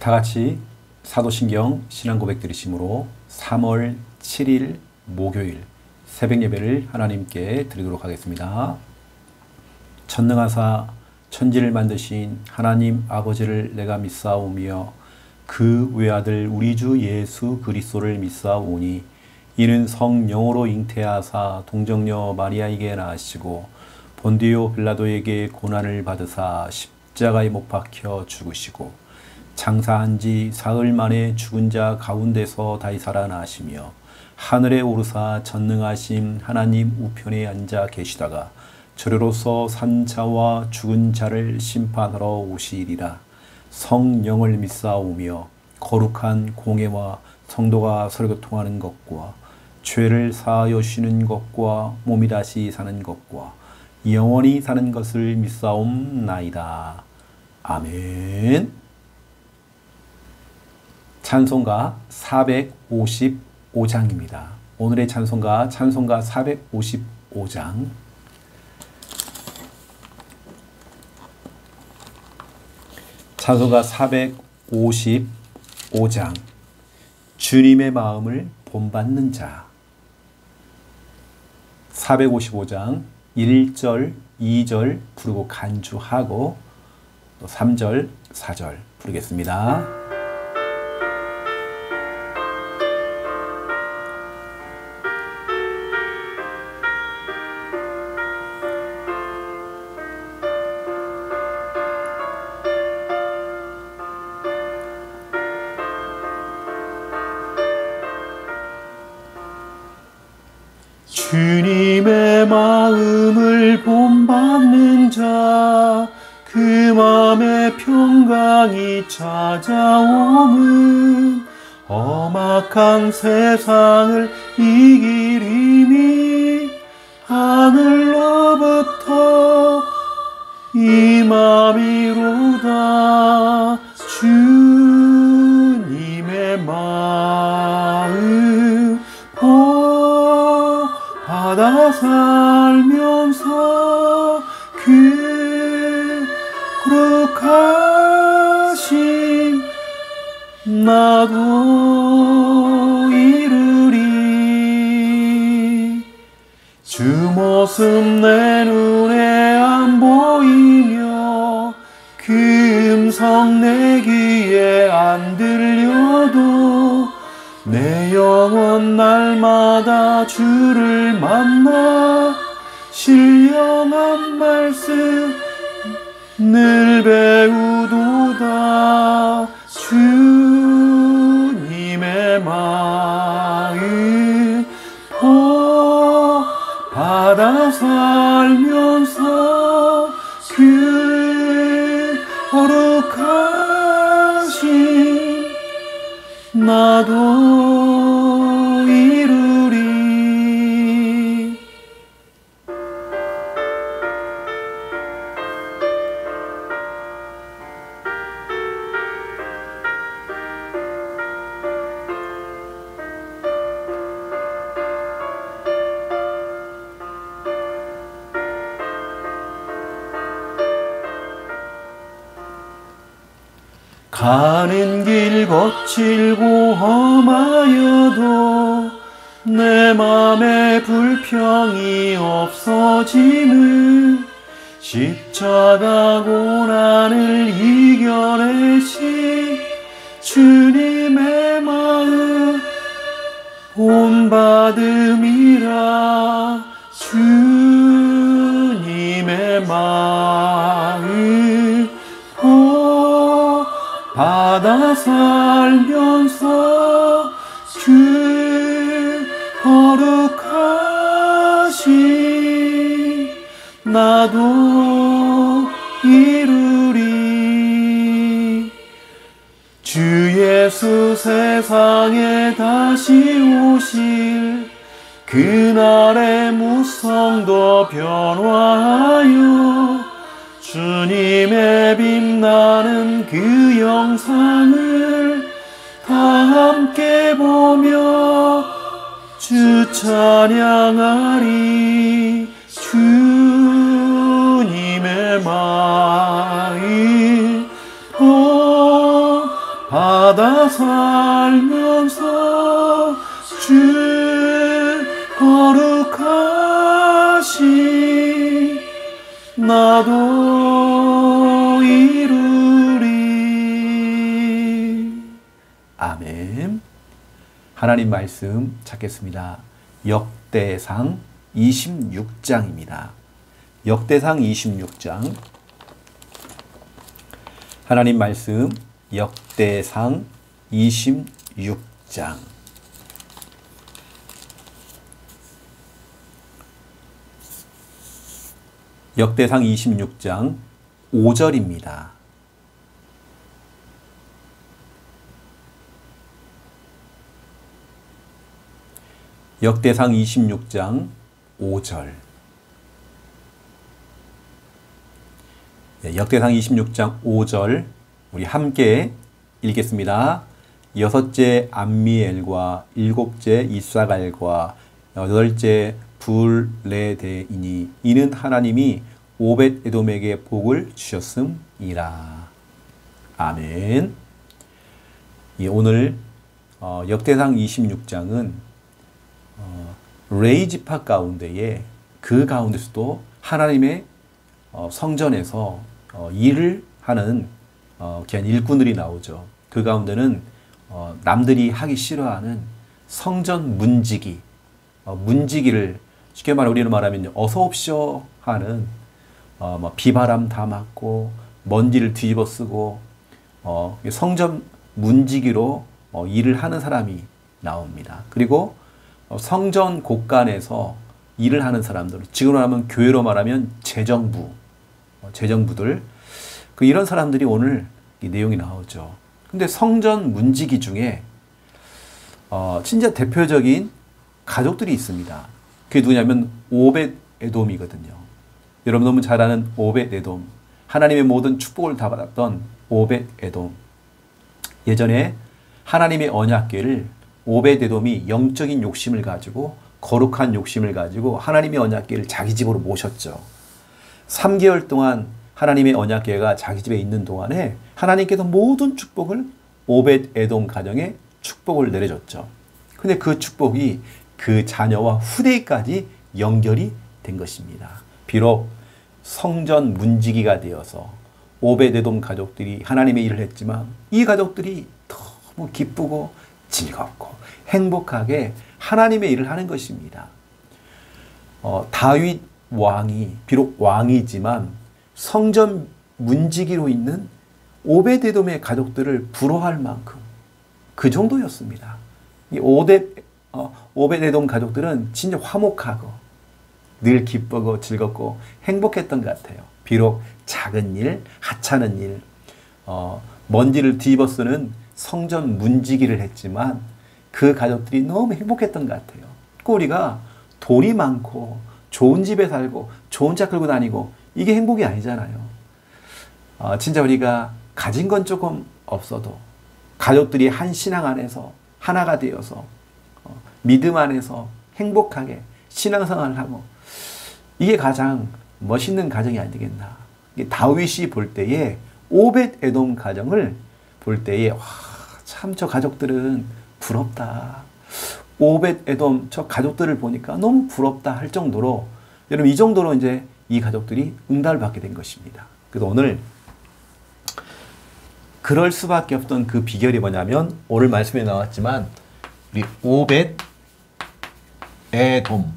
다 같이 사도신경 신앙고백 드리심으로 3월 7일 목요일 새벽 예배를 하나님께 드리도록 하겠습니다. 전능하사 천지를 만드신 하나님 아버지를 내가 믿사오며 그 외아들 우리 주 예수 그리스도를 믿사오니 이는 성령으로 잉태하사 동정녀 마리아에게 나시고 본디오 빌라도에게 고난을 받으사 십자가에 못 박혀 죽으시고 장사한 지 사흘 만에 죽은 자 가운데서 다시 살아나시며 하늘에 오르사 전능하신 하나님 우편에 앉아 계시다가 저리로서 산 자와 죽은 자를 심판하러 오시리라. 성령을 믿사오며 거룩한 공회와 성도가 서로 교통하는 것과 죄를 사하여 쉬는 것과 몸이 다시 사는 것과 영원히 사는 것을 믿사옵나이다. 아멘. 찬송가 455장입니다. 오늘의 찬송가 455장. 찬송가 455장. 주님의 마음을 본받는 자. 455장 1절, 2절 부르고 간주하고 또 3절, 4절 부르겠습니다. 주님의 마음을 본받는 자, 그 맘에 평강이 찾아오면 험악한 세상을 이길 힘이 하늘로부터 임함이로다. 주님의 마음 받아 살면서 그 거룩하신 나도 이루리. 주 모습 내 눈에 안 보이며 그 음성 내 귀에 안 들려도 내 영혼 날마다 주를 만나 신령한 말씀 늘 배우도다. 주님의 마음 받아 살면서 그 거룩하신 나도 이루리. 가는 길 거칠고 험하여도 내 맘에 불평이 없어지는 십자가 고난을 이겨내신 주님의 마음 본받음이라. 주님의 마음 받아 살면서 그 거룩하신 나도 이루리. 주 예수 세상에 다시 오실 그날의 무성도 변화하여 주님의 빛나는 그 영상을 다 함께 보며 주 찬양하리. 주님의 마음 받아 살면서 주 거룩하신 나도 이루리. 아멘. 하나님 말씀 찾겠습니다. 역대상 26장입니다. 역대상 26장. 하나님 말씀 역대상 26장. 역대상 26장 5절입니다. 역대상 26장 5절. 역대상 26장 5절 우리 함께 읽겠습니다. 여섯째 암미엘과 일곱째 이사갈과 여덟째 불레데이니 이는 하나님이 오벳 에돔에게 복을 주셨음이라. 아멘. 오늘 역대상 26장은 레위지파 가운데에 그 가운데서도 하나님의 성전에서 일을 하는 귀한 일꾼들이 나오죠. 그 가운데는 남들이 하기 싫어하는 성전 문지기, 문지기를 쉽게 말해 우리는 말하면 어서 옵쇼 하는 비바람 다 맞고 먼지를 뒤집어 쓰고 성전 문지기로 일을 하는 사람이 나옵니다. 그리고 성전 곳간에서 일을 하는 사람들, 지금으로 하면 교회로 말하면 재정부들, 이런 사람들이 오늘 이 내용이 나오죠. 근데 성전 문지기 중에 진짜 대표적인 가족들이 있습니다. 그게 누구냐면 오벳 에돔이거든요. 여러분 너무 잘 아는 오벳 에돔, 하나님의 모든 축복을 다 받았던 오벳 에돔. 예전에 하나님의 언약궤를 오벳 에돔이 영적인 욕심을 가지고 거룩한 욕심을 가지고 하나님의 언약궤를 자기 집으로 모셨죠. 3개월 동안 하나님의 언약궤가 자기 집에 있는 동안에 하나님께서 모든 축복을 오벳 에돔 가정에 축복을 내려줬죠. 근데 그 축복이 그 자녀와 후대까지 연결이 된 것입니다. 비록 성전 문지기가 되어서 오벳 에돔 가족들이 하나님의 일을 했지만 이 가족들이 너무 기쁘고 즐겁고 행복하게 하나님의 일을 하는 것입니다. 다윗 왕이 비록 왕이지만 성전 문지기로 있는 오벳 에돔의 가족들을 부러워할 만큼 그 정도였습니다. 이 오벳 에돔 가족들은 진짜 화목하고 늘 기쁘고 즐겁고 행복했던 것 같아요. 비록 작은 일, 하찮은 일, 먼지를 뒤집어 쓰는 성전 문지기를 했지만 그 가족들이 너무 행복했던 것 같아요. 우리가 돈이 많고 좋은 집에 살고 좋은 차 끌고 다니고 이게 행복이 아니잖아요. 진짜 우리가 가진 건 조금 없어도 가족들이 한 신앙 안에서 하나가 되어서 믿음 안에서 행복하게 신앙생활을 하고 이게 가장 멋있는 가정이 안 되겠나. 다윗이 볼 때에 오벳 에돔 가정을 볼 때에 참 저 가족들은 부럽다. 오벳 에돔 저 가족들을 보니까 너무 부럽다 할 정도로 여러분 이 정도로 이제 이 가족들이 응답을 받게 된 것입니다. 그래서 오늘 그럴 수밖에 없던 그 비결이 뭐냐면 오늘 말씀에 나왔지만 우리 오벳 에돔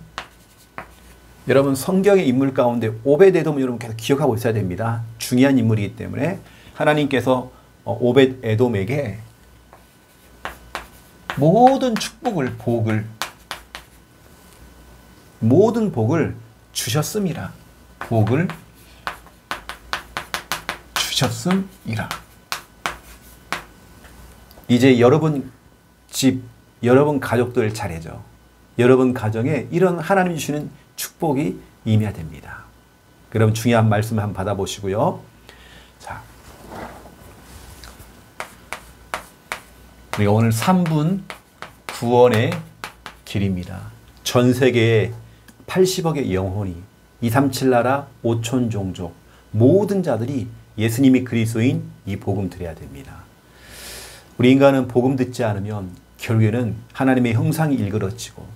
여러분 성경의 인물 가운데 오벳 에돔을 여러분 계속 기억하고 있어야 됩니다. 중요한 인물이기 때문에 하나님께서 오벳 에돔에게 모든 축복을 모든 복을 주셨음이라. 복을 주셨음이라. 이제 여러분 집, 여러분 가족들 차례죠. 여러분 가정에 이런 하나님이 주시는 축복이 임해야 됩니다. 그럼 중요한 말씀을 한번 받아보시고요. 자, 우리가 오늘 3분 구원의 길입니다. 전 세계에 80억의 영혼이 237 나라 5천 종족 모든 자들이 예수님이 그리스도인 이 복음 드려야 됩니다. 우리 인간은 복음 듣지 않으면 결국에는 하나님의 형상이 일그러지고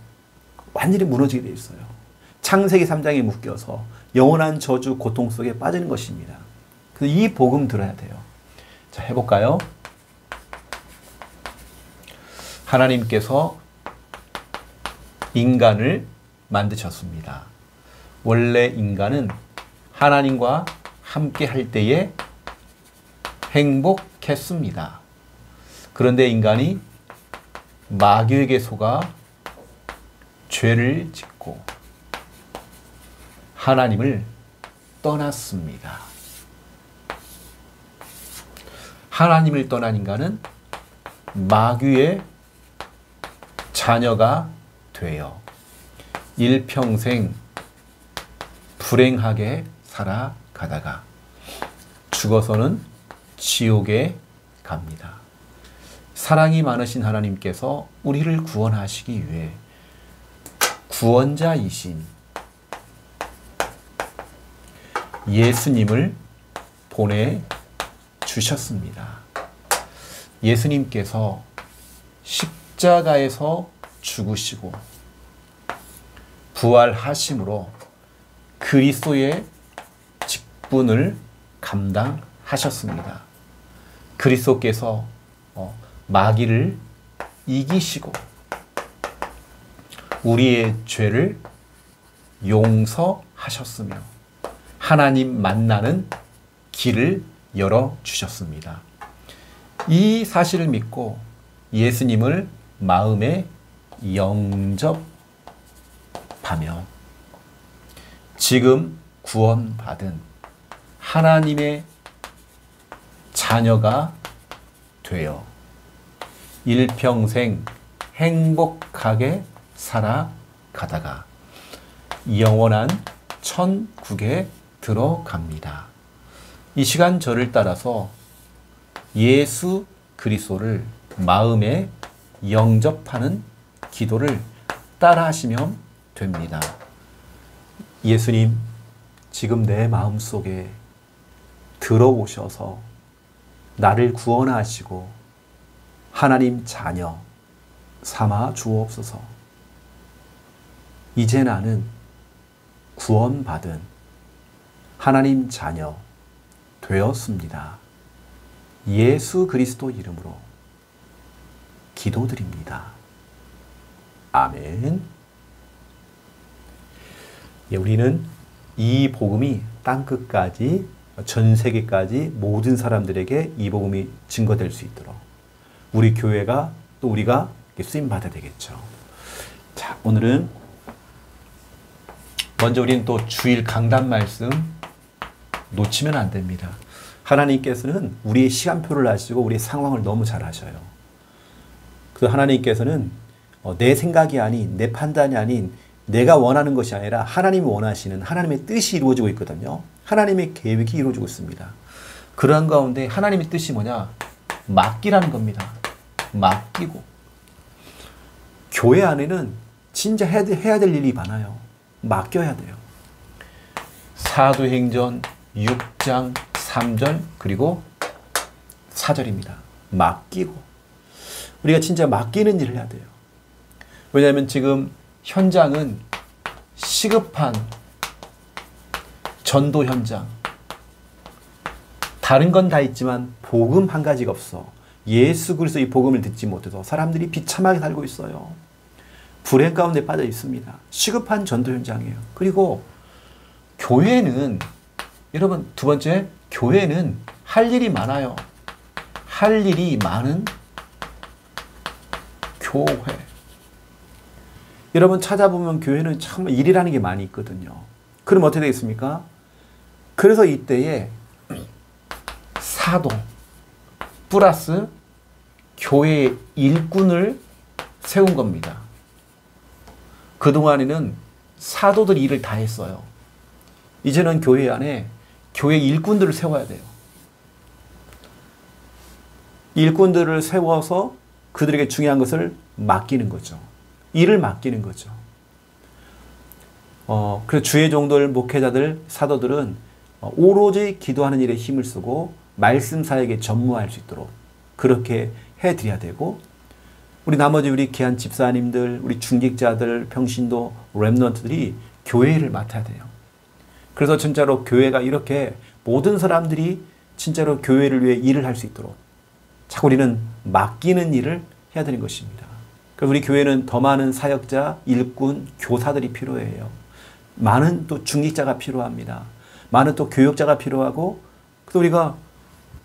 완전히 무너지게 돼 있어요. 창세기 3장에 묶여서 영원한 저주, 고통 속에 빠지는 것입니다. 그래서 이 복음 들어야 돼요. 자, 해볼까요? 하나님께서 인간을 만드셨습니다. 원래 인간은 하나님과 함께 할 때에 행복했습니다. 그런데 인간이 마귀에게 속아 죄를 짓고 하나님을 떠났습니다. 하나님을 떠난 인간은 마귀의 자녀가 되어 일평생 불행하게 살아가다가 죽어서는 지옥에 갑니다. 사랑이 많으신 하나님께서 우리를 구원하시기 위해 구원자이신 예수님을 보내주셨습니다. 예수님께서 십자가에서 죽으시고 부활하심으로 그리스도의 직분을 감당하셨습니다. 그리스도께서 마귀를 이기시고 우리의 죄를 용서하셨으며 하나님 만나는 길을 열어주셨습니다. 이 사실을 믿고 예수님을 마음에 영접하며 지금 구원받은 하나님의 자녀가 되어 일평생 행복하게 살아가다가 영원한 천국에 들어갑니다. 이 시간 저를 따라서 예수 그리스도를 마음에 영접하는 기도를 따라 하시면 됩니다. 예수님, 지금 내 마음속에 들어오셔서 나를 구원하시고 하나님 자녀 삼아 주옵소서. 이제 나는 구원받은 하나님 자녀 되었습니다. 예수 그리스도 이름으로 기도드립니다. 아멘. 우리는 이 복음이 땅끝까지 전 세계까지 모든 사람들에게 이 복음이 증거될 수 있도록 우리 교회가 또 우리가 쓰임 받아야 되겠죠. 자, 오늘은 먼저 우리는 또 주일 강단 말씀 놓치면 안 됩니다. 하나님께서는 우리의 시간표를 아시고 우리의 상황을 너무 잘 아셔요. 그 하나님께서는 내 생각이 아닌 내 판단이 아닌 내가 원하는 것이 아니라 하나님이 원하시는 하나님의 뜻이 이루어지고 있거든요. 하나님의 계획이 이루어지고 있습니다. 그러한 가운데 하나님의 뜻이 뭐냐? 맡기라는 겁니다. 맡기고. 교회 안에는 진짜 해야 될 일이 많아요. 맡겨야 돼요. 사도행전 6장 3절 그리고 4절입니다. 맡기고. 우리가 진짜 맡기는 일을 해야 돼요. 왜냐하면 지금 현장은 시급한 전도 현장. 다른 건 다 있지만 복음 한 가지가 없어. 예수 그리스도의 복음을 듣지 못해서 사람들이 비참하게 살고 있어요. 불행 가운데 빠져 있습니다. 시급한 전도 현장이에요. 그리고 교회는 여러분 두 번째, 교회는 할 일이 많아요. 할 일이 많은 교회. 여러분 찾아보면 교회는 참 일이라는 게 많이 있거든요. 그럼 어떻게 되겠습니까? 그래서 이때에 사도 플러스 교회의 일꾼을 세운 겁니다. 그동안에는 사도들이 일을 다 했어요. 이제는 교회 안에 교회 일꾼들을 세워야 돼요. 일꾼들을 세워서 그들에게 중요한 것을 맡기는 거죠. 일을 맡기는 거죠. 그래서 주의 종들, 목회자들, 사도들은 오로지 기도하는 일에 힘을 쓰고 말씀 사역에 전무할 수 있도록 그렇게 해드려야 되고, 우리 나머지 우리 귀한 집사님들, 우리 중직자들, 평신도, 렘넌트들이 교회를 맡아야 돼요. 그래서 진짜로 교회가 이렇게 모든 사람들이 진짜로 교회를 위해 일을 할 수 있도록 자꾸 우리는 맡기는 일을 해야 되는 것입니다. 그래서 우리 교회는 더 많은 사역자, 일꾼, 교사들이 필요해요. 많은 또 중직자가 필요합니다. 많은 또 교육자가 필요하고, 그래서 우리가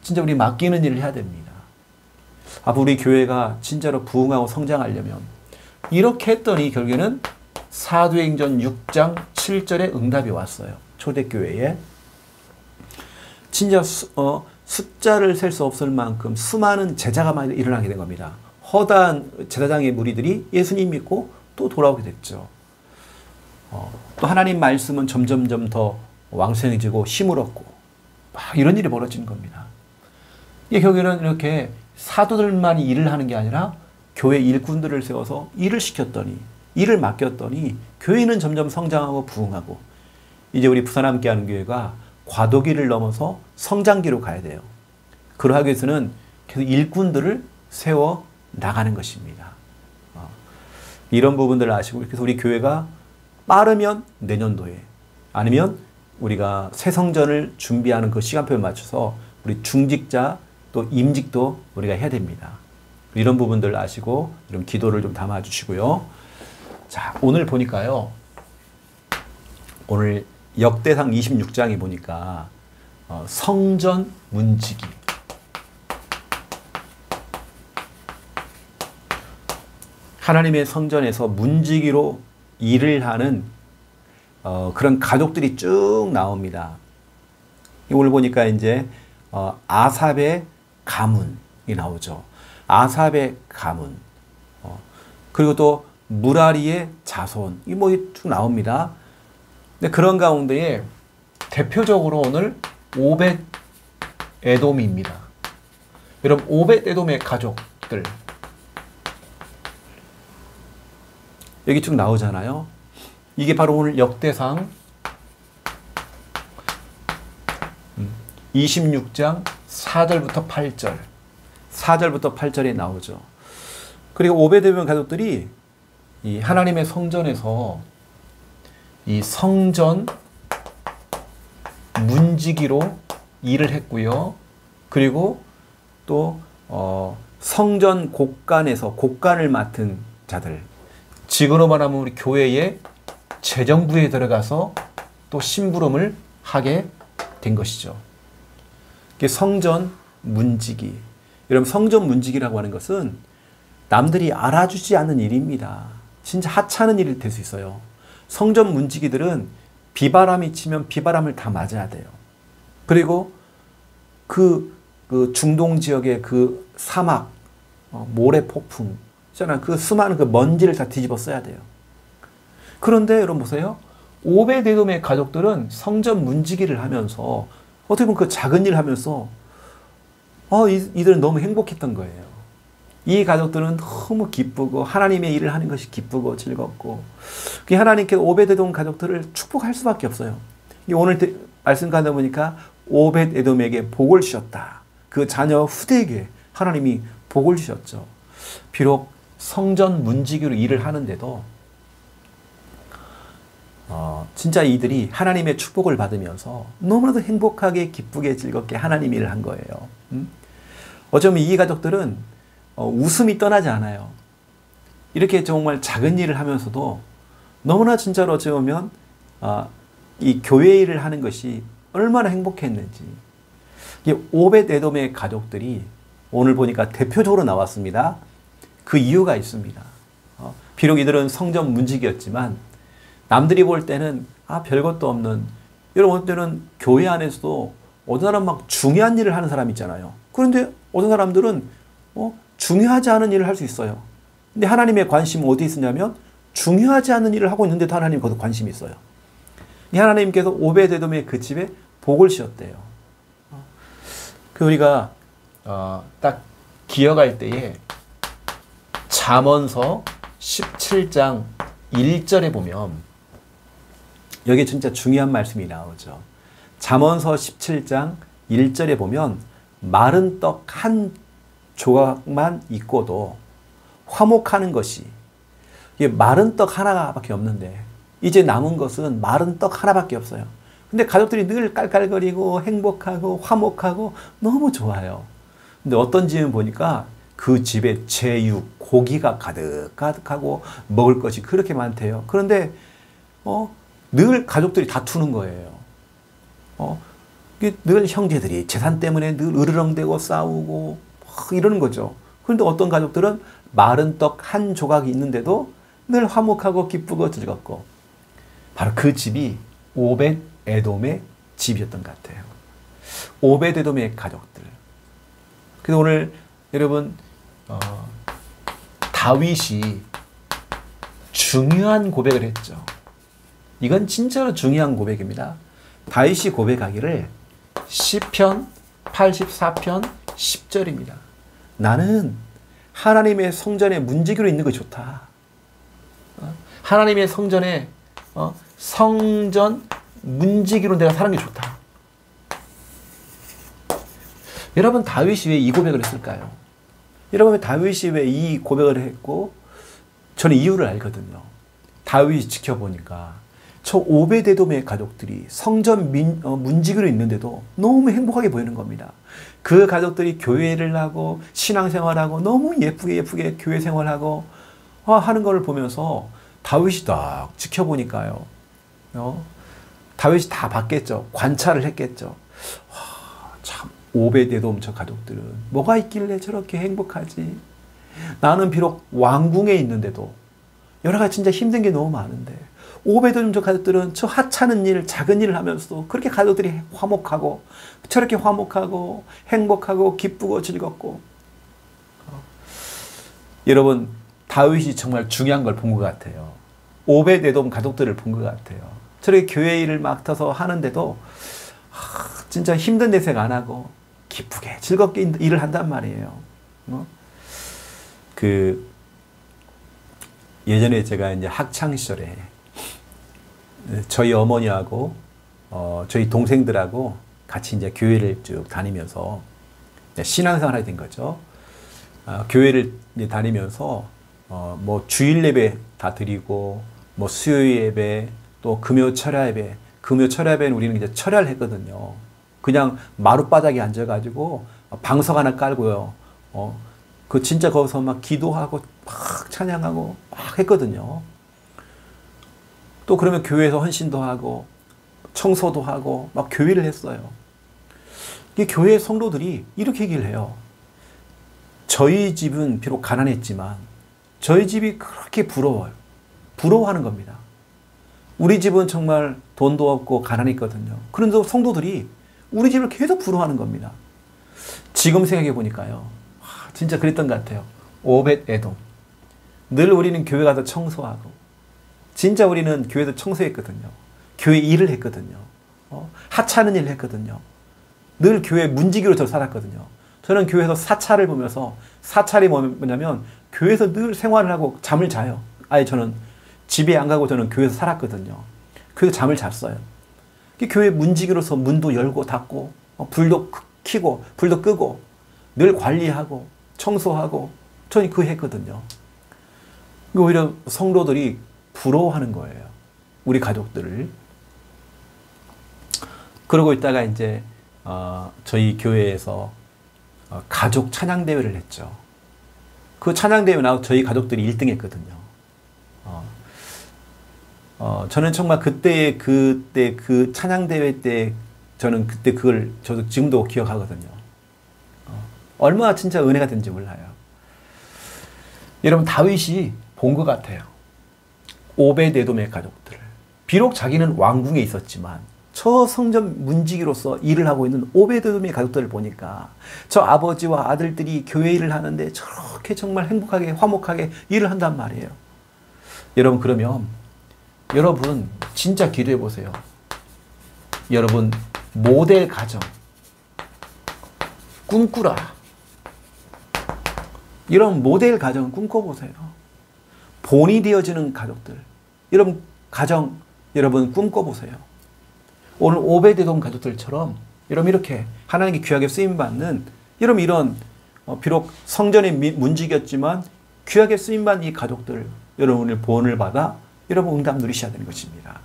진짜 우리 맡기는 일을 해야 됩니다. 앞으로 우리 교회가 진짜로 부흥하고 성장하려면 이렇게 했더니 결국에는 사도행전 6장 7절에 응답이 왔어요. 초대교회에. 진짜 숫자를 셀 수 없을 만큼 수많은 제자가 많이 일어나게 된 겁니다. 허다한 제사장의 무리들이 예수님 믿고 또 돌아오게 됐죠. 또 하나님 말씀은 점점점 더 왕성해지고 힘을 얻고 막 이런 일이 벌어지는 겁니다. 이게 결국에는 이렇게 사도들만이 일을 하는 게 아니라 교회 일꾼들을 세워서 일을 시켰더니, 일을 맡겼더니 교회는 점점 성장하고 부흥하고, 이제 우리 부산 함께하는 교회가 과도기를 넘어서 성장기로 가야 돼요. 그러하기 위해서는 계속 일꾼들을 세워 나가는 것입니다. 이런 부분들을 아시고, 그래서 우리 교회가 빠르면 내년도에, 아니면 우리가 새 성전을 준비하는 그 시간표에 맞춰서 우리 중직자 또 임직도 우리가 해야 됩니다. 이런 부분들을 아시고 이런 기도를 좀 담아 주시고요. 자, 오늘 보니까요. 오늘 역대상 26장에 보니까 성전 문지기, 하나님의 성전에서 문지기로 일을 하는 그런 가족들이 쭉 나옵니다. 오늘 보니까 이제 아삽의 가문이 나오죠. 아삽의 가문, 그리고 또 무라리의 자손, 이 뭐 쭉 나옵니다. 근데 그런 가운데에 대표적으로 오늘 오벳 에돔입니다. 여러분, 오벳 에돔의 가족들 여기 쭉 나오잖아요. 이게 바로 오늘 역대상 26장 4절부터 8절, 4절부터 8절에 나오죠. 그리고 오벳에돔 가족들이 이 하나님의 성전에서 이 성전 문지기로 일을 했고요. 그리고 또 성전 곡간에서 곡간을 맡은 자들, 지금으로 말하면 우리 교회의 재정부에 들어가서 또 심부름을 하게 된 것이죠. 이게 성전 문지기. 여러분, 성전 문지기라고 하는 것은 남들이 알아주지 않는 일입니다. 진짜 하찮은 일이 될 수 있어요. 성전 문지기들은 비바람이 치면 비바람을 다 맞아야 돼요. 그리고 그 중동 지역의 그 사막, 모래 폭풍 있잖아요. 그 수많은 그 먼지를 다 뒤집어 써야 돼요. 그런데 여러분 보세요. 오벳에돔의 가족들은 성전 문지기를 하면서 어떻게 보면 그 작은 일을 하면서 이들은 너무 행복했던 거예요. 이 가족들은 너무 기쁘고 하나님의 일을 하는 것이 기쁘고 즐겁고, 그 하나님께서 오벳에돔 가족들을 축복할 수밖에 없어요. 오늘 말씀 가다 보니까 오벳에돔에게 복을 주셨다. 그 자녀 후대에게 하나님이 복을 주셨죠. 비록 성전 문지기로 일을 하는데도 진짜 이들이 하나님의 축복을 받으면서 너무나도 행복하게 기쁘게 즐겁게 하나님 일을 한 거예요. 어쩌면 이 가족들은 웃음이 떠나지 않아요. 이렇게 정말 작은 일을 하면서도 너무나 진짜로 어찌 보면 이 교회 일을 하는 것이 얼마나 행복했는지. 이 오벳에돔의 가족들이 오늘 보니까 대표적으로 나왔습니다. 그 이유가 있습니다. 비록 이들은 성전 문지기였지만 남들이 볼 때는 별것도 없는, 여러분 어떤 때는 교회 안에서도 어떤 사람 막 중요한 일을 하는 사람 있잖아요. 그런데 어떤 사람들은 중요하지 않은 일을 할 수 있어요. 근데 하나님의 관심은 어디 있으냐면 중요하지 않은 일을 하고 있는데도 하나님 거기서 관심이 있어요. 하나님께서 오벳에돔의 그 집에 복을 주셨대요. 우리가 딱 기억할 때에 잠언서 17장 1절에 보면 여기 진짜 중요한 말씀이 나오죠. 잠언서 17장 1절에 보면 마른 떡 한 조각만 있고도 화목하는 것이, 이게 마른 떡 하나밖에 없는데 이제 남은 것은 마른 떡 하나밖에 없어요. 근데 가족들이 늘 깔깔거리고 행복하고 화목하고 너무 좋아요. 근데 어떤 집은 보니까 그 집에 제육, 고기가 가득하고 먹을 것이 그렇게 많대요. 그런데 늘 가족들이 다투는 거예요. 늘 형제들이 재산 때문에 늘 으르렁대고 싸우고 이러는 거죠. 그런데 어떤 가족들은 마른 떡 한 조각이 있는데도 늘 화목하고 기쁘고 즐겁고, 바로 그 집이 오벳 에돔의 집이었던 것 같아요. 오벳 에돔의 가족들. 그래서 오늘 여러분 다윗이 중요한 고백을 했죠. 이건 진짜로 중요한 고백입니다. 다윗이 고백하기를 시편 84편 10절입니다. 나는 하나님의 성전에 문지기로 있는 것이 좋다. 하나님의 성전에 성전 문지기로 내가 사는 게 좋다. 여러분, 다윗이 왜 이 고백을 했을까요? 여러분, 다윗이 왜 이 고백을 했고, 저는 이유를 알거든요. 다윗이 지켜보니까 저 오벳에돔의 가족들이 성전 문지기로 있는데도 너무 행복하게 보이는 겁니다. 그 가족들이 교회를 하고 신앙생활하고 너무 예쁘게 교회 생활하고 하는 걸 보면서 다윗이 딱 지켜보니까요. 다윗이 다 봤겠죠. 관찰을 했겠죠. 참 오벳에돔 저 가족들은 뭐가 있길래 저렇게 행복하지? 나는 비록 왕궁에 있는데도 여러 가지 진짜 힘든 게 너무 많은데 오벳에돔 저 가족들은 저 하찮은 일, 작은 일을 하면서도 그렇게 가족들이 화목하고 저렇게 화목하고 행복하고 기쁘고 즐겁고. 여러분, 다윗이 정말 중요한 걸 본 것 같아요. 오벳에돔 가족들을 본 것 같아요. 저렇게 교회 일을 맡아서 하는데도 진짜 힘든 내색 안 하고 기쁘게 즐겁게 일을 한단 말이에요. 예전에 제가 이제 학창 시절에 저희 어머니하고 저희 동생들하고 같이 이제 교회를 쭉 다니면서 신앙생활 하게 된 거죠. 교회를 이제 다니면서 뭐 주일 예배 다 드리고 뭐 수요일 예배 또 금요 철야 예배. 금요 철야 예배는 우리는 이제 철야를 했거든요. 그냥 마룻바닥에 앉아가지고 방석 하나 깔고요. 그 진짜 거기서 막 기도하고 막 찬양하고 막 했거든요. 또 그러면 교회에서 헌신도 하고 청소도 하고 막 교회를 했어요. 이 교회 성도들이 이렇게 얘기를 해요. 저희 집은 비록 가난했지만 저희 집이 그렇게 부러워요. 부러워하는 겁니다. 우리 집은 정말 돈도 없고 가난했거든요. 그런데 성도들이 우리 집을 계속 부러워하는 겁니다. 지금 생각해 보니까요. 진짜 그랬던 것 같아요. 오벳에돔. 늘 우리는 교회 가서 청소하고 진짜 우리는 교회에서 청소했거든요. 교회 일을 했거든요. 하찮은 일을 했거든요. 늘 교회 문지기로 저 살았거든요. 저는 교회에서 사찰을 보면서, 사찰이 뭐냐면 교회에서 늘 생활을 하고 잠을 자요. 아예 저는 집에 안 가고 저는 교회에서 살았거든요. 교회에서 잠을 잤어요. 교회 문지기로서 문도 열고 닫고 불도 켜고 불도 끄고 늘 관리하고 청소하고 저는 그거 했거든요. 오히려 성도들이 부러워하는 거예요. 우리 가족들을. 그러고 있다가 이제 저희 교회에서 가족 찬양대회를 했죠. 그 찬양대회 나와서 저희 가족들이 1등 했거든요. 저는 정말 그때 그 찬양대회 때 저는 그때 그걸 저도 지금도 기억하거든요. 얼마나 진짜 은혜가 된지 몰라요. 여러분, 다윗이 본 것 같아요. 오벳에돔의 가족들을. 비록 자기는 왕궁에 있었지만 저 성전 문지기로서 일을 하고 있는 오벳에돔의 가족들을 보니까 저 아버지와 아들들이 교회 일을 하는데 저렇게 정말 행복하게 화목하게 일을 한단 말이에요. 여러분, 그러면 여러분 진짜 기도해 보세요. 여러분 모델 가정 꿈꾸라. 이런 모델 가정 꿈꿔보세요. 본이 되어지는 가족들. 여러분 가정 여러분 꿈꿔보세요. 오늘 오벳에돔 가족들처럼 여러분 이렇게 하나님께 귀하게 쓰임받는 여러분 이런 비록 성전이 문지겼지만 귀하게 쓰임받은 이 가족들, 여러분의 보원을 받아 여러분 응답 누리셔야 되는 것입니다.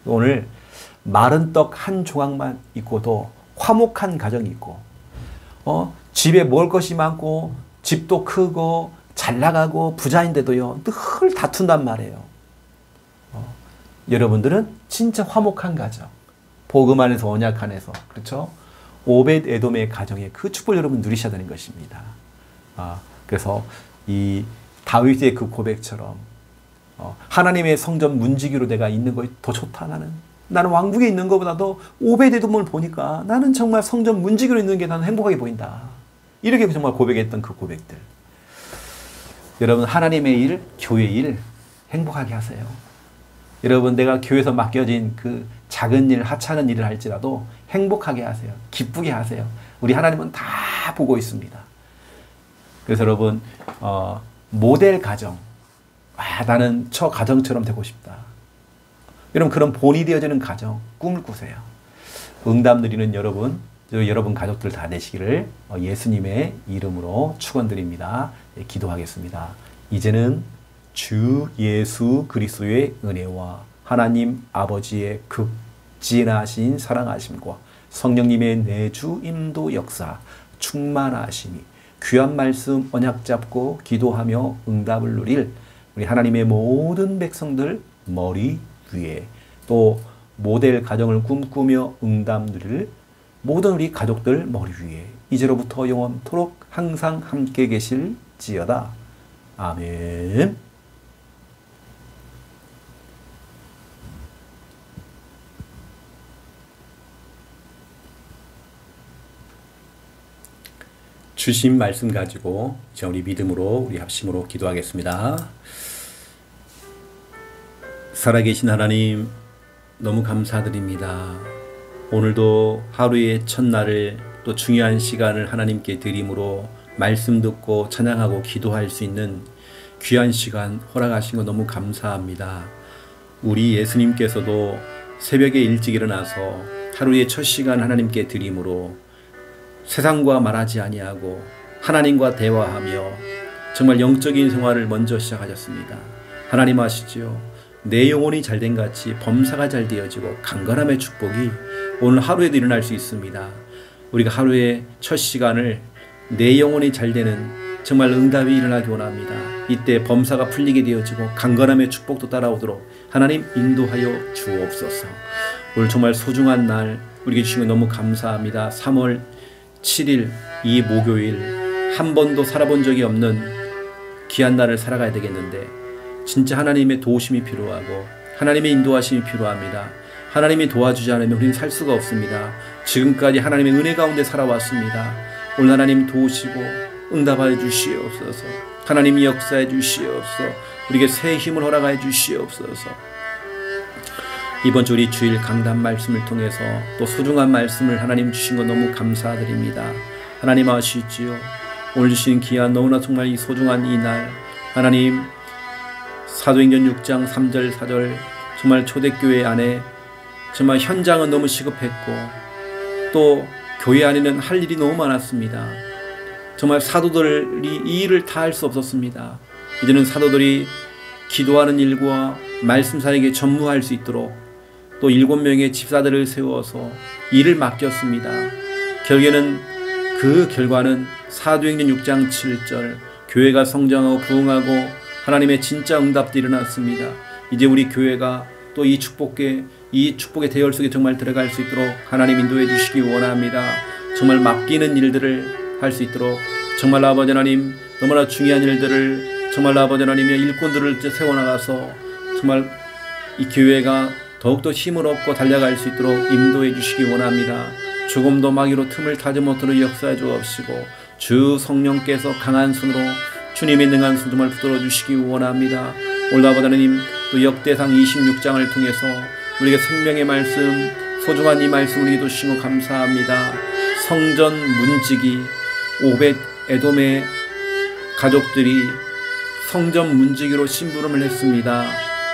오늘 마른 떡 한 조각만 있고도 화목한 가정이 있고, 집에 먹을 것이 많고 집도 크고 잘 나가고 부자인데도요 늘 다툰단 말이에요. 여러분들은 진짜 화목한 가정, 복음 안에서 언약 안에서, 그렇죠? 오벳 에돔의 가정에 그 축복을 여러분 누리셔야 되는 것입니다. 그래서 이 다윗의 그 고백처럼 하나님의 성전 문지기로 내가 있는 것이 더 좋다. 나는 왕국에 있는 것보다도 오벳 에돔을 보니까 나는 정말 성전 문지기로 있는 게 나는 행복하게 보인다. 이렇게 정말 고백했던 그 고백들. 여러분, 하나님의 일, 교회 일 행복하게 하세요. 여러분, 내가 교회에서 맡겨진 그 작은 일, 하찮은 일을 할지라도 행복하게 하세요. 기쁘게 하세요. 우리 하나님은 다 보고 있습니다. 그래서 여러분, 모델 가정, 나는 저 가정처럼 되고 싶다. 여러분, 그런 본이 되어지는 가정 꿈을 꾸세요. 응답 누리는 여러분 가족들 다 되시기를 예수님의 이름으로 축원드립니다. 기도하겠습니다. 이제는 주 예수 그리스도의 은혜와 하나님 아버지의 극진하신 사랑하심과 성령님의 내주 임도 역사 충만하심이 귀한 말씀 언약 잡고 기도하며 응답을 누릴 우리 하나님의 모든 백성들 머리 위에, 또 모델 가정을 꿈꾸며 응답 누릴 모든 우리 가족들 머리 위에 이제로부터 영원토록 항상 함께 계실지어다. 아멘. 주신 말씀 가지고 이제 우리 믿음으로, 우리 합심으로 기도하겠습니다. 살아계신 하나님, 너무 감사드립니다. 오늘도 하루의 첫날을, 또 중요한 시간을 하나님께 드림으로 말씀 듣고 찬양하고 기도할 수 있는 귀한 시간 허락하신 거 너무 감사합니다. 우리 예수님께서도 새벽에 일찍 일어나서 하루의 첫 시간 하나님께 드림으로 세상과 말하지 아니하고 하나님과 대화하며 정말 영적인 생활을 먼저 시작하셨습니다. 하나님 아시지요? 내 영혼이 잘된 같이 범사가 잘 되어지고 강건함의 축복이 오늘 하루에도 일어날 수 있습니다. 우리가 하루의 첫 시간을 내 영혼이 잘 되는 정말 응답이 일어나기 원합니다. 이때 범사가 풀리게 되어지고 강건함의 축복도 따라오도록 하나님 인도하여 주옵소서. 오늘 정말 소중한 날 우리에게 주신 거 너무 감사합니다. 3월 7일 이 목요일, 한 번도 살아본 적이 없는 귀한 날을 살아가야 되겠는데 진짜 하나님의 도우심이 필요하고 하나님의 인도하심이 필요합니다. 하나님이 도와주지 않으면 우리는 살 수가 없습니다. 지금까지 하나님의 은혜 가운데 살아왔습니다. 오늘 하나님 도우시고 응답하여 주시옵소서. 하나님이 역사해 주시옵소서. 우리에게 새 힘을 허락하여 주시옵소서. 이번 주 우리 주일 강단 말씀을 통해서 또 소중한 말씀을 하나님 주신 거 너무 감사드립니다. 하나님 아시지요? 오늘 주신 귀한 너무나 정말 이 소중한 이 날, 하나님 사도행전 6장 3절 4절 정말 초대교회 안에 정말 현장은 너무 시급했고 또 교회 안에는 할 일이 너무 많았습니다. 정말 사도들이 이 일을 다 할 수 없었습니다. 이제는 사도들이 기도하는 일과 말씀 사역에 전무할 수 있도록 또 7명의 집사들을 세워서 일을 맡겼습니다. 결국에는 그 결과는 사도행전 6장 7절 교회가 성장하고 부흥하고 하나님의 진짜 응답도 일어났습니다. 이제 우리 교회가 또 이 축복의 대열 속에 정말 들어갈 수 있도록 하나님 인도해 주시기 원합니다. 정말 맡기는 일들을 할 수 있도록 정말 아버지 하나님 너무나 중요한 일들을 정말 아버지 하나님의 일꾼들을 세워나가서 정말 이 교회가 더욱더 힘을 얻고 달려갈 수 있도록 인도해 주시기 원합니다. 조금도 마귀로 틈을 타지 못하도록 역사해 주옵시고 주 성령께서 강한 손으로 주님의 능한 손 정말 붙들어 주시기 원합니다. 오늘 아버지 하나님 또 역대상 26장을 통해서 우리에게 생명의 말씀, 소중한 이 말씀을 우리에게 주신 것 감사합니다. 성전 문지기 오벳 에돔의 가족들이 성전 문지기로 심부름을 했습니다.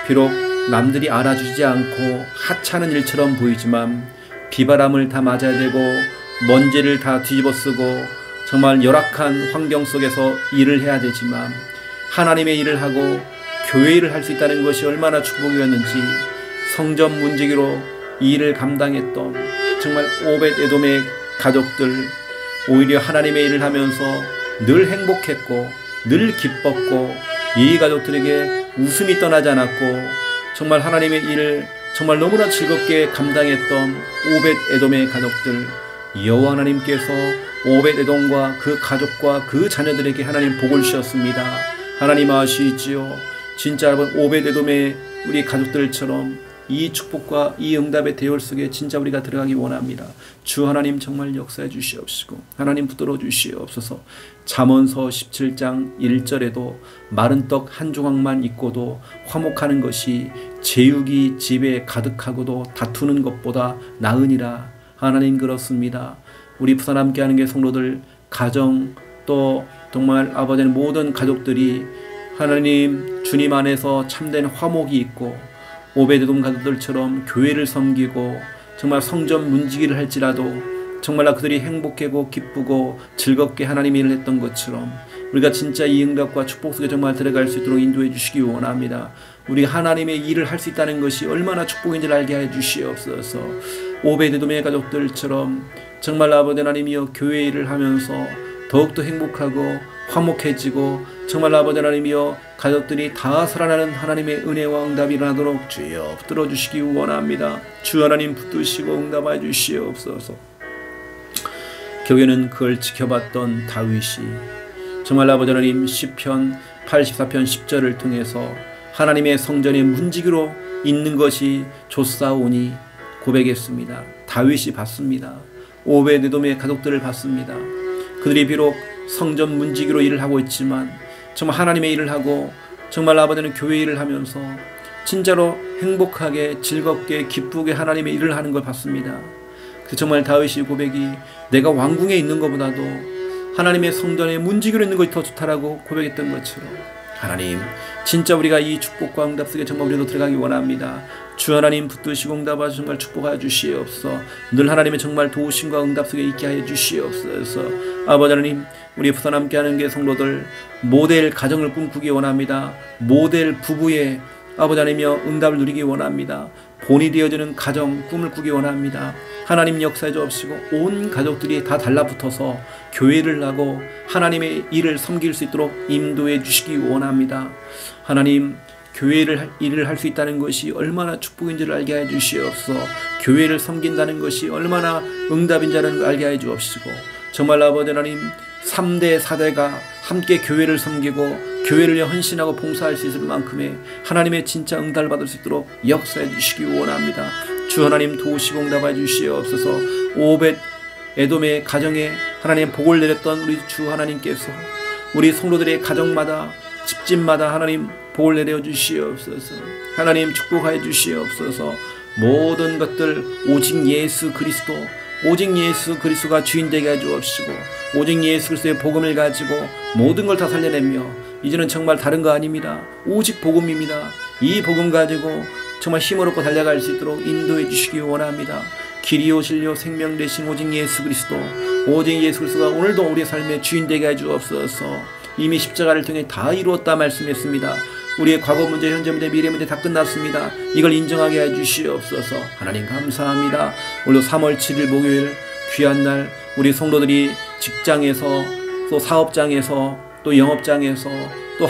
비록 남들이 알아주지 않고 하찮은 일처럼 보이지만 비바람을 다 맞아야 되고 먼지를 다 뒤집어 쓰고 정말 열악한 환경 속에서 일을 해야 되지만 하나님의 일을 하고 교회 일을 할 수 있다는 것이 얼마나 축복이었는지 성전 문지기로 이 일을 감당했던 정말 오벳 에돔의 가족들, 오히려 하나님의 일을 하면서 늘 행복했고 늘 기뻤고 이 가족들에게 웃음이 떠나지 않았고 정말 하나님의 일을 정말 너무나 즐겁게 감당했던 오벳 에돔의 가족들, 여호와 하나님께서 오벳 에돔과 그 가족과 그 자녀들에게 하나님 복을 주셨습니다. 하나님 아시지요? 진짜 여러분, 오벳 에돔의 우리 가족들처럼 이 축복과 이 응답의 대열 속에 진짜 우리가 들어가기 원합니다. 주 하나님 정말 역사해 주시옵시고 하나님 붙들어 주시옵소서. 잠언서 17장 1절에도 마른 떡 한 조각만 있고도 화목하는 것이 제육이 집에 가득하고도 다투는 것보다 나으니라. 하나님 그렇습니다. 우리 부산 함께하는 게 성도들 가정 또 정말 아버지의 모든 가족들이 하나님 주님 안에서 참된 화목이 있고 오벳에돔 가족들처럼 교회를 섬기고 정말 성전 문지기를 할지라도 정말 그들이 행복하고 기쁘고 즐겁게 하나님의 일을 했던 것처럼 우리가 진짜 이 응답과 축복 속에 정말 들어갈 수 있도록 인도해 주시기 원합니다. 우리 하나님의 일을 할 수 있다는 것이 얼마나 축복인지를 알게 해 주시옵소서. 오벳에돔의 가족들처럼 정말 아버지 하나님이여 교회 일을 하면서 더욱더 행복하고 화목해지고 정말 아버지 하나님이여 가족들이 다 살아나는 하나님의 은혜와 응답이 일어나도록 주여 붙들어 주시기 원합니다. 주 하나님 붙드시고 응답하여 주시옵소서. 교회는 그걸 지켜봤던 다윗이 정말 아버지 하나님 시편 84편 10절을 통해서 하나님의 성전의 문지기로 있는 것이 좋사오니 고백했습니다. 다윗이 봤습니다. 오벳에돔의 가족들을 봤습니다. 그들이 비록 성전 문지기로 일을 하고 있지만 정말 하나님의 일을 하고 정말 아버지는 교회 일을 하면서 진짜로 행복하게 즐겁게 기쁘게 하나님의 일을 하는 걸 봤습니다. 그 정말 다윗의 고백이 내가 왕궁에 있는 것보다도 하나님의 성전에 문지기로 있는 것이 더 좋다라고 고백했던 것처럼 하나님 진짜 우리가 이 축복과 응답 속에 정말 우리도 들어가기 원합니다. 주 하나님 붙드시고 응답하셔서 정말 축복하여 주시옵소서. 늘 하나님의 정말 도우심과 응답 속에 있게 하여 주시옵소서. 아버지 하나님 우리 부산 함께하는 게 성도들 모델 가정을 꿈꾸기 원합니다. 모델 부부의 아버지 하나님이여 응답을 누리기 원합니다. 본이 되어지는 가정 꿈을 꾸기 원합니다. 하나님 역사해 주옵시고 온 가족들이 다 달라붙어서 교회를 하고 하나님의 일을 섬길 수 있도록 인도해 주시기 원합니다. 하나님 교회를 일을 할 수 있다는 것이 얼마나 축복인지를 알게 해 주시옵소서. 교회를 섬긴다는 것이 얼마나 응답인지를 걸 알게 해 주옵시고 정말 아버지 하나님 3대 4대가 함께 교회를 섬기고 교회를 위해 헌신하고 봉사할 수 있을 만큼의 하나님의 진짜 응답을 받을 수 있도록 역사해 주시기 원합니다. 주 하나님 도우시고 응답해 주시옵소서. 오벳 에돔의 가정에 하나님 복을 내렸던 우리 주 하나님께서 우리 성도들의 가정마다 집집마다 하나님 복을 내려 주시옵소서. 하나님 축복하여 주시옵소서. 모든 것들 오직 예수 그리스도 오직 예수 그리스도가 주인 되게 해 주옵시고 오직 예수 그리스도의 복음을 가지고 모든 걸 다 살려내며 이제는 정말 다른 거 아닙니다. 오직 복음입니다. 이 복음 가지고 정말 힘을 얻고 달려갈 수 있도록 인도해 주시기 원합니다. 길이요 진리요 생명 되신 오직 예수 그리스도 오직 예수 그리스도가 오늘도 우리의 삶의 주인 되게 해 주옵소서. 이미 십자가를 통해 다 이루었다 말씀했습니다. 우리의 과거 문제, 현재 문제, 미래 문제 다 끝났습니다. 이걸 인정하게 해 주시옵소서. 하나님 감사합니다. 오늘 3월 7일 목요일 귀한 날 우리 성도들이 직장에서 또 사업장에서 또 영업장에서 또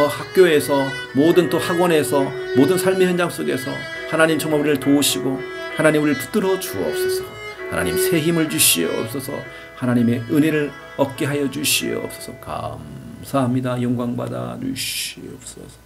학교에서 모든 또 학원에서 모든 삶의 현장 속에서 하나님 정말 우리를 도우시고 하나님 우리를 붙들어 주옵소서. 하나님 새 힘을 주시옵소서. 하나님의 은혜를 얻게 하여 주시옵소서. 감사합니다. 영광 받아 주시옵소서.